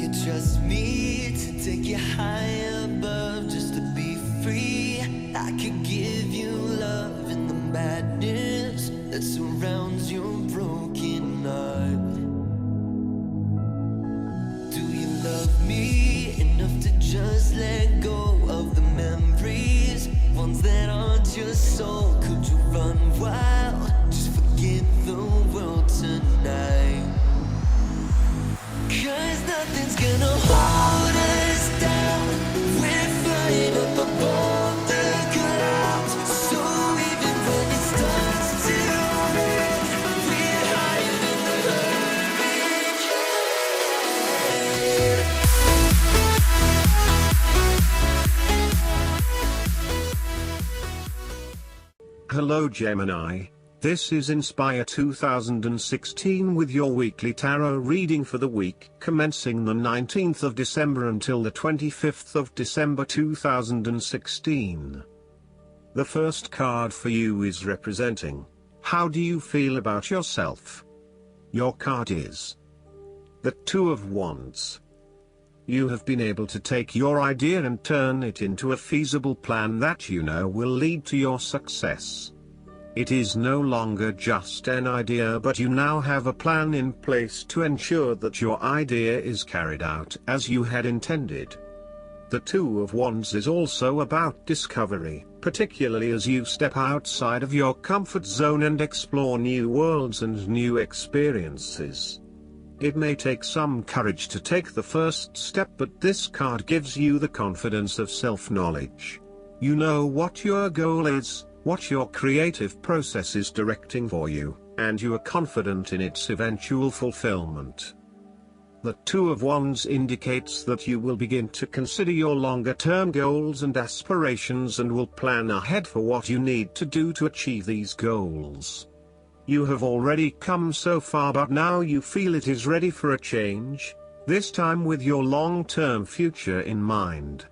you trust me to take you high above just to be free? I could give you love in the madness that surrounds your broken heart. Do you love me enough to just let go of the memories, ones that aren't your soul? Could you run wild, just forget the world tonight? 'Cause nothing's gonna hold us down. We're flying up above the clouds. So even when it starts to rain, we're higher than the hurricane. Hello Gemini, this is Inspire 2016 with your weekly tarot reading for the week commencing the 19th of December until the 25th of December 2016. The first card for you is representing, how do you feel about yourself? Your card is the Two of Wands. You have been able to take your idea and turn it into a feasible plan that you know will lead to your success. It is no longer just an idea, but you now have a plan in place to ensure that your idea is carried out as you had intended. The Two of Wands is also about discovery, particularly as you step outside of your comfort zone and explore new worlds and new experiences. It may take some courage to take the first step, but this card gives you the confidence of self-knowledge. You know what your goal is, what your creative process is directing for you, and you are confident in its eventual fulfillment. The Two of Wands indicates that you will begin to consider your longer-term goals and aspirations and will plan ahead for what you need to do to achieve these goals. You have already come so far, but now you feel it is ready for a change, this time with your long-term future in mind.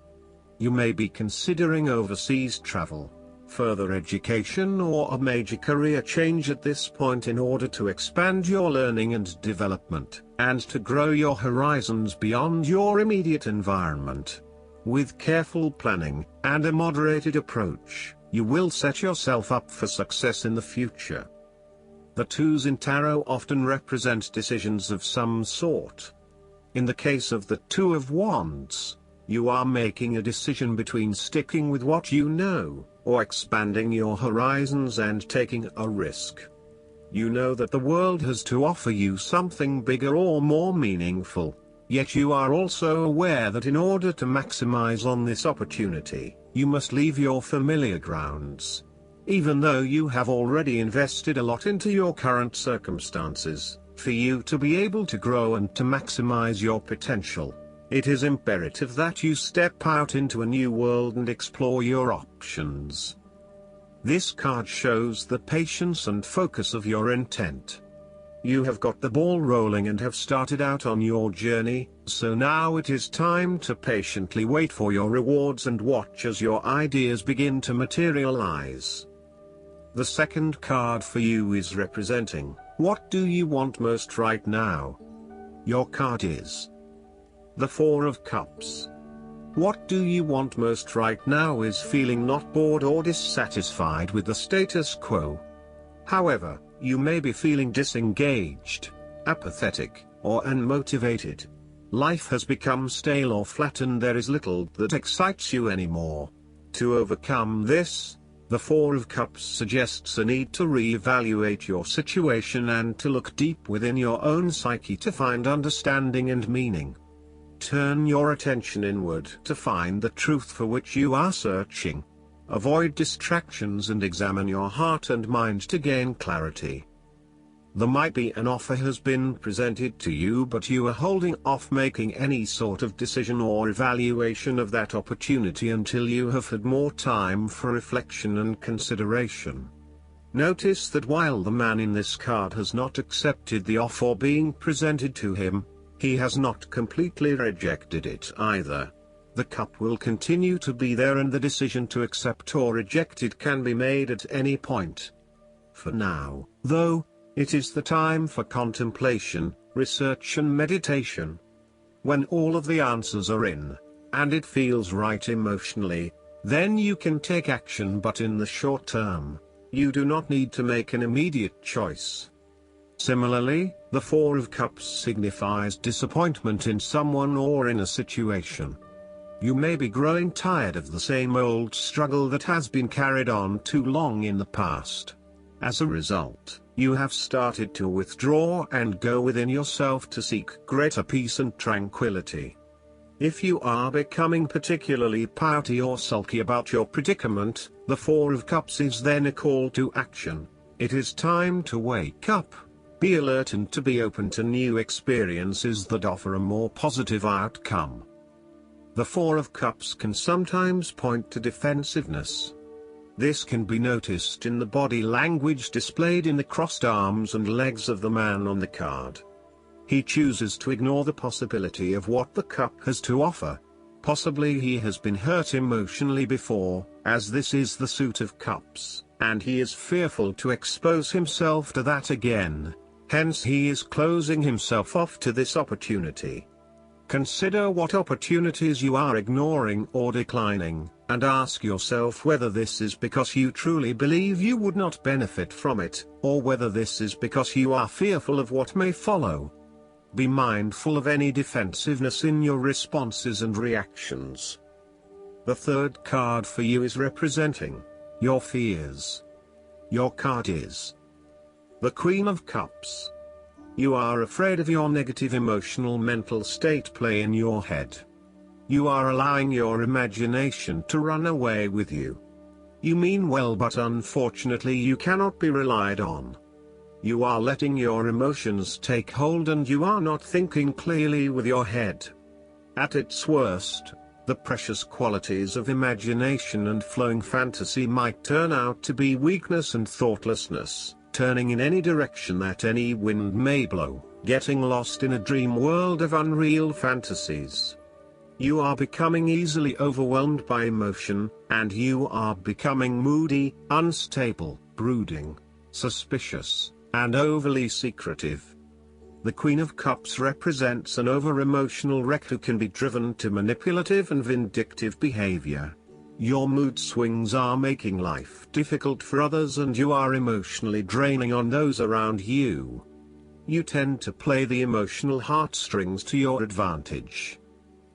You may be considering overseas travel, further education, or a major career change at this point in order to expand your learning and development, and to grow your horizons beyond your immediate environment. With careful planning, and a moderated approach, you will set yourself up for success in the future. The twos in tarot often represent decisions of some sort. In the case of the Two of Wands, you are making a decision between sticking with what you know, or expanding your horizons and taking a risk. You know that the world has to offer you something bigger or more meaningful, yet you are also aware that in order to maximize on this opportunity, you must leave your familiar grounds. Even though you have already invested a lot into your current circumstances, for you to be able to grow and to maximize your potential, it is imperative that you step out into a new world and explore your options. This card shows the patience and focus of your intent. You have got the ball rolling and have started out on your journey, so now it is time to patiently wait for your rewards and watch as your ideas begin to materialize. The second card for you is representing, what do you want most right now? Your card is the Four of Cups. What do you want most right now is feeling not bored or dissatisfied with the status quo. However, you may be feeling disengaged, apathetic, or unmotivated. Life has become stale or flat and there is little that excites you anymore. To overcome this, the Four of Cups suggests a need to re-evaluate your situation and to look deep within your own psyche to find understanding and meaning. Turn your attention inward to find the truth for which you are searching. Avoid distractions and examine your heart and mind to gain clarity. There might be an offer has been presented to you, but you are holding off making any sort of decision or evaluation of that opportunity until you have had more time for reflection and consideration. Notice that while the man in this card has not accepted the offer being presented to him, he has not completely rejected it either. The cup will continue to be there and the decision to accept or reject it can be made at any point. For now, though, it is the time for contemplation, research and meditation. When all of the answers are in, and it feels right emotionally, then you can take action, but in the short term, you do not need to make an immediate choice. Similarly, the Four of Cups signifies disappointment in someone or in a situation. You may be growing tired of the same old struggle that has been carried on too long in the past. As a result, you have started to withdraw and go within yourself to seek greater peace and tranquility. If you are becoming particularly pouty or sulky about your predicament, the Four of Cups is then a call to action. It is time to wake up, be alert, and to be open to new experiences that offer a more positive outcome. The Four of Cups can sometimes point to defensiveness. This can be noticed in the body language displayed in the crossed arms and legs of the man on the card. He chooses to ignore the possibility of what the cup has to offer. Possibly he has been hurt emotionally before, as this is the Suit of Cups, and he is fearful to expose himself to that again. Hence he is closing himself off to this opportunity. Consider what opportunities you are ignoring or declining, and ask yourself whether this is because you truly believe you would not benefit from it, or whether this is because you are fearful of what may follow. Be mindful of any defensiveness in your responses and reactions. The third card for you is representing your fears. Your card is the Queen of Cups. You are afraid of your negative emotional mental state play in your head. You are allowing your imagination to run away with you. You mean well, but unfortunately you cannot be relied on. You are letting your emotions take hold and you are not thinking clearly with your head. At its worst, the precious qualities of imagination and flowing fantasy might turn out to be weakness and thoughtlessness, turning in any direction that any wind may blow, getting lost in a dream world of unreal fantasies. You are becoming easily overwhelmed by emotion, and you are becoming moody, unstable, brooding, suspicious, and overly secretive. The Queen of Cups represents an over-emotional wreck who can be driven to manipulative and vindictive behavior. Your mood swings are making life difficult for others and you are emotionally draining on those around you. You tend to play the emotional heartstrings to your advantage.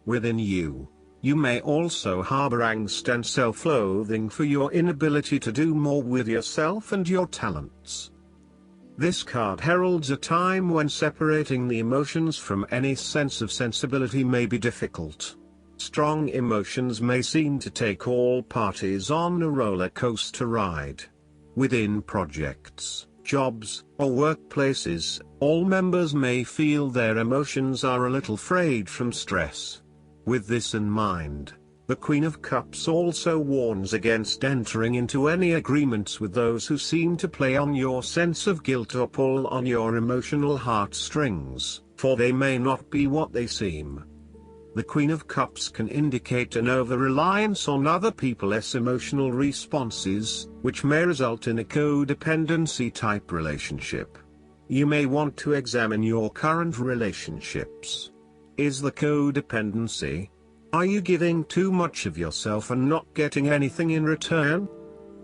Within you, you may also harbor angst and self-loathing for your inability to do more with yourself and your talents. This card heralds a time when separating the emotions from any sense of sensibility may be difficult. Strong emotions may seem to take all parties on a roller coaster ride. Within projects, jobs, or workplaces, all members may feel their emotions are a little frayed from stress. With this in mind, the Queen of Cups also warns against entering into any agreements with those who seem to play on your sense of guilt or pull on your emotional heartstrings, for they may not be what they seem. The Queen of Cups can indicate an over-reliance on other people's emotional responses, which may result in a codependency-type relationship. You may want to examine your current relationships. Is the codependency? Are you giving too much of yourself and not getting anything in return?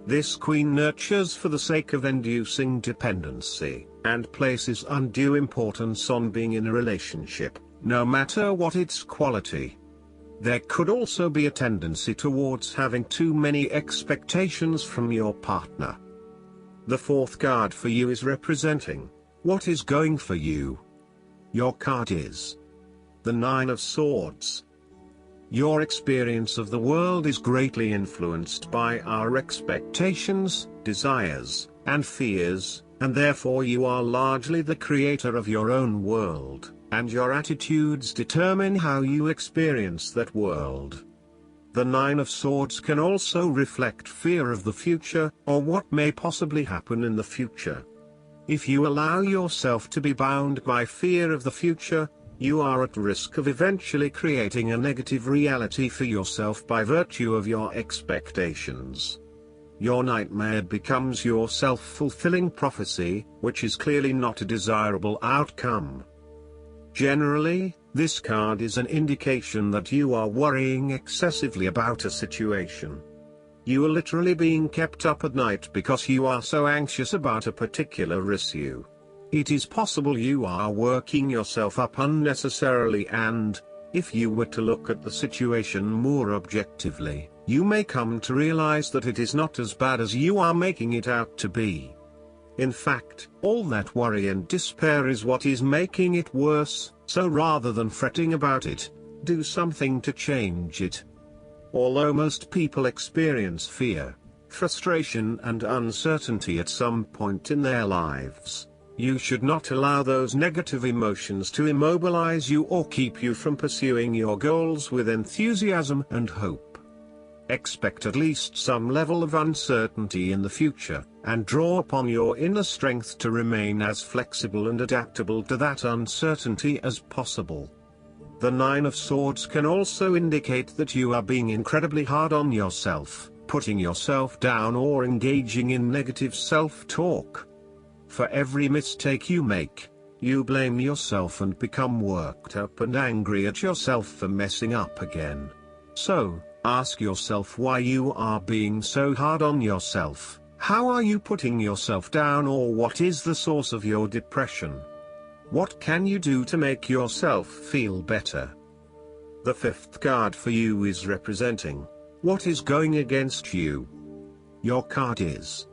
This queen nurtures for the sake of inducing dependency, and places undue importance on being in a relationship, no matter what its quality. There could also be a tendency towards having too many expectations from your partner. The fourth card for you is representing what is going for you. Your card is the Nine of Swords. Your experience of the world is greatly influenced by our expectations, desires, and fears, and therefore you are largely the creator of your own world, and your attitudes determine how you experience that world. The Nine of Swords can also reflect fear of the future, or what may possibly happen in the future. If you allow yourself to be bound by fear of the future, you are at risk of eventually creating a negative reality for yourself by virtue of your expectations. Your nightmare becomes your self-fulfilling prophecy, which is clearly not a desirable outcome. Generally, this card is an indication that you are worrying excessively about a situation. You are literally being kept up at night because you are so anxious about a particular issue. It is possible you are working yourself up unnecessarily, and, if you were to look at the situation more objectively, you may come to realize that it is not as bad as you are making it out to be. In fact, all that worry and despair is what is making it worse, so rather than fretting about it, do something to change it. Although most people experience fear, frustration and uncertainty at some point in their lives, you should not allow those negative emotions to immobilize you or keep you from pursuing your goals with enthusiasm and hope. Expect at least some level of uncertainty in the future, and draw upon your inner strength to remain as flexible and adaptable to that uncertainty as possible. The Nine of Swords can also indicate that you are being incredibly hard on yourself, putting yourself down or engaging in negative self-talk. For every mistake you make, you blame yourself and become worked up and angry at yourself for messing up again. So, ask yourself why you are being so hard on yourself. How are you putting yourself down, or what is the source of your depression? What can you do to make yourself feel better? The fifth card for you is representing what is going against you. Your card is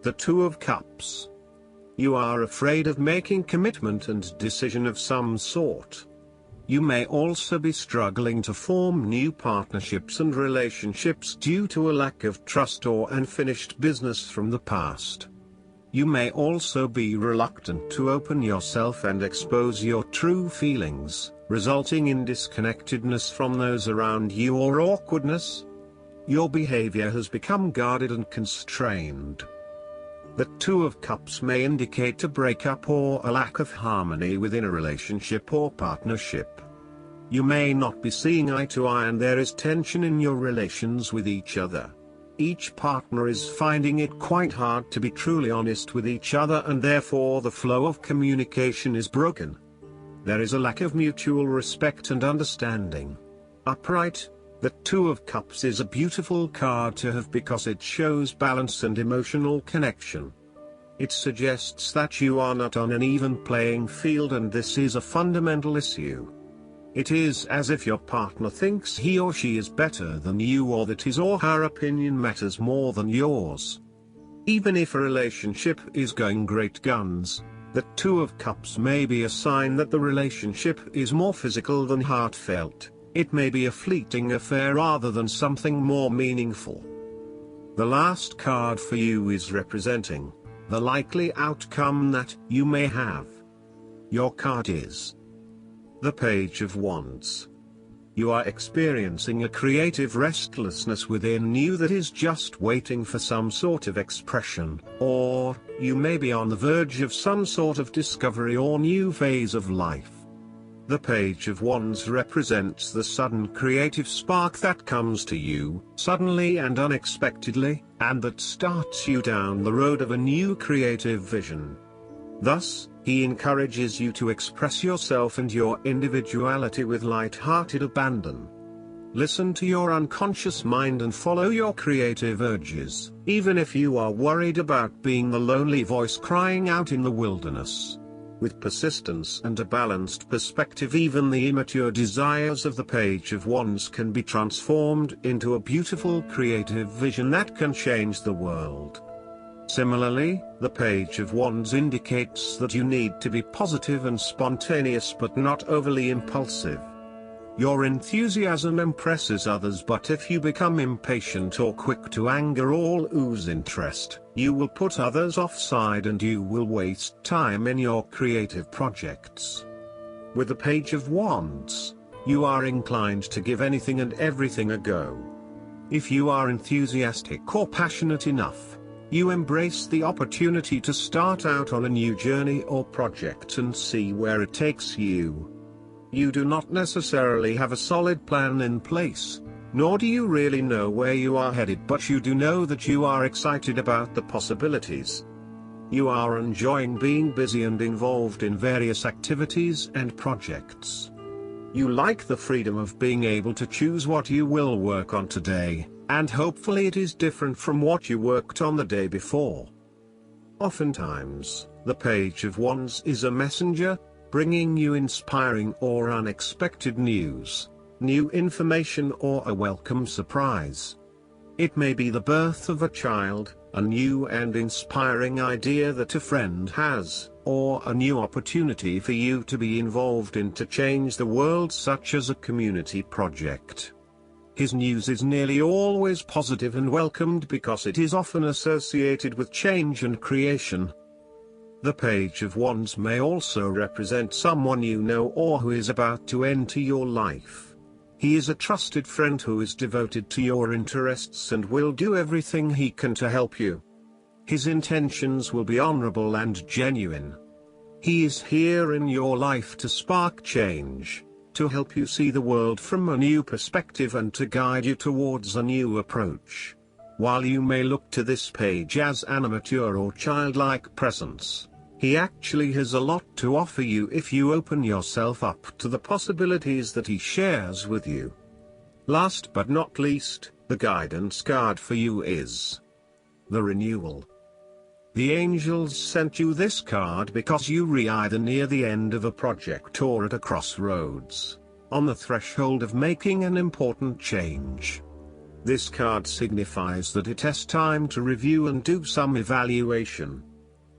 the Two of Cups. You are afraid of making commitment and decision of some sort. You may also be struggling to form new partnerships and relationships due to a lack of trust or unfinished business from the past. You may also be reluctant to open yourself and expose your true feelings, resulting in disconnectedness from those around you or awkwardness. Your behavior has become guarded and constrained. The Two of Cups may indicate a breakup or a lack of harmony within a relationship or partnership. You may not be seeing eye to eye, and there is tension in your relations with each other. Each partner is finding it quite hard to be truly honest with each other, and therefore the flow of communication is broken. There is a lack of mutual respect and understanding. Upright, the Two of Cups is a beautiful card to have because it shows balance and emotional connection. It suggests that you are not on an even playing field, and this is a fundamental issue. It is as if your partner thinks he or she is better than you, or that his or her opinion matters more than yours. Even if a relationship is going great guns, the Two of Cups may be a sign that the relationship is more physical than heartfelt. It may be a fleeting affair rather than something more meaningful. The last card for you is representing the likely outcome that you may have. Your card is the Page of Wands. You are experiencing a creative restlessness within you that is just waiting for some sort of expression, or you may be on the verge of some sort of discovery or new phase of life. The Page of Wands represents the sudden creative spark that comes to you, suddenly and unexpectedly, and that starts you down the road of a new creative vision. Thus, he encourages you to express yourself and your individuality with light-hearted abandon. Listen to your unconscious mind and follow your creative urges, even if you are worried about being the lonely voice crying out in the wilderness. With persistence and a balanced perspective, even the immature desires of the Page of Wands can be transformed into a beautiful creative vision that can change the world. Similarly, the Page of Wands indicates that you need to be positive and spontaneous but not overly impulsive. Your enthusiasm impresses others, but if you become impatient or quick to anger or lose interest, you will put others offside and you will waste time in your creative projects. With the Page of Wands, you are inclined to give anything and everything a go. If you are enthusiastic or passionate enough, you embrace the opportunity to start out on a new journey or project and see where it takes you. You do not necessarily have a solid plan in place, nor do you really know where you are headed, but you do know that you are excited about the possibilities. You are enjoying being busy and involved in various activities and projects. You like the freedom of being able to choose what you will work on today, and hopefully it is different from what you worked on the day before. Oftentimes, the Page of Wands is a messenger, bringing you inspiring or unexpected news, new information, or a welcome surprise. It may be the birth of a child, a new and inspiring idea that a friend has, or a new opportunity for you to be involved in to change the world, such as a community project. His news is nearly always positive and welcomed because it is often associated with change and creation. The Page of Wands may also represent someone you know or who is about to enter your life. He is a trusted friend who is devoted to your interests and will do everything he can to help you. His intentions will be honorable and genuine. He is here in your life to spark change, to help you see the world from a new perspective and to guide you towards a new approach. While you may look to this page as an immature or childlike presence, he actually has a lot to offer you if you open yourself up to the possibilities that he shares with you. Last but not least, the guidance card for you is the Renewal. The angels sent you this card because you are either near the end of a project or at a crossroads, on the threshold of making an important change. This card signifies that it is time to review and do some evaluation.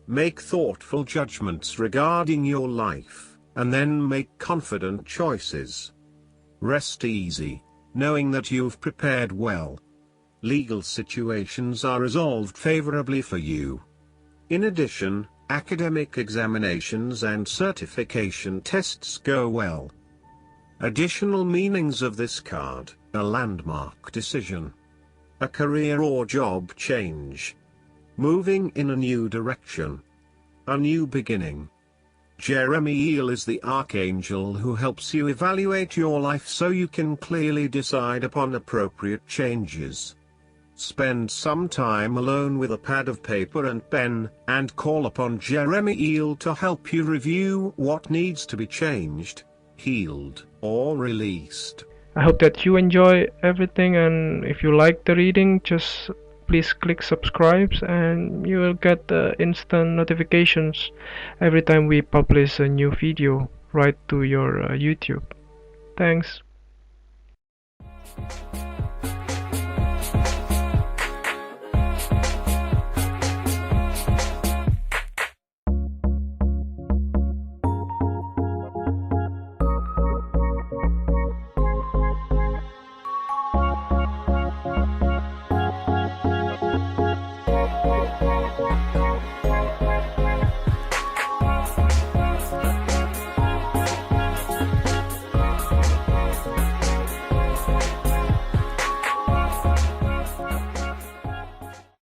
Make thoughtful judgments regarding your life, and then make confident choices. Rest easy, knowing that you've prepared well. Legal situations are resolved favorably for you. In addition, academic examinations and certification tests go well. Additional meanings of this card: a landmark decision, a career or job change, moving in a new direction, a new beginning. Jeremiel is the archangel who helps you evaluate your life so you can clearly decide upon appropriate changes. Spend some time alone with a pad of paper and pen, and call upon Jeremiel to help you review what needs to be changed, healed, or released. I hope that you enjoy everything, and if you like the reading, just please click subscribe and you will get instant notifications every time we publish a new video right to your YouTube. Thanks.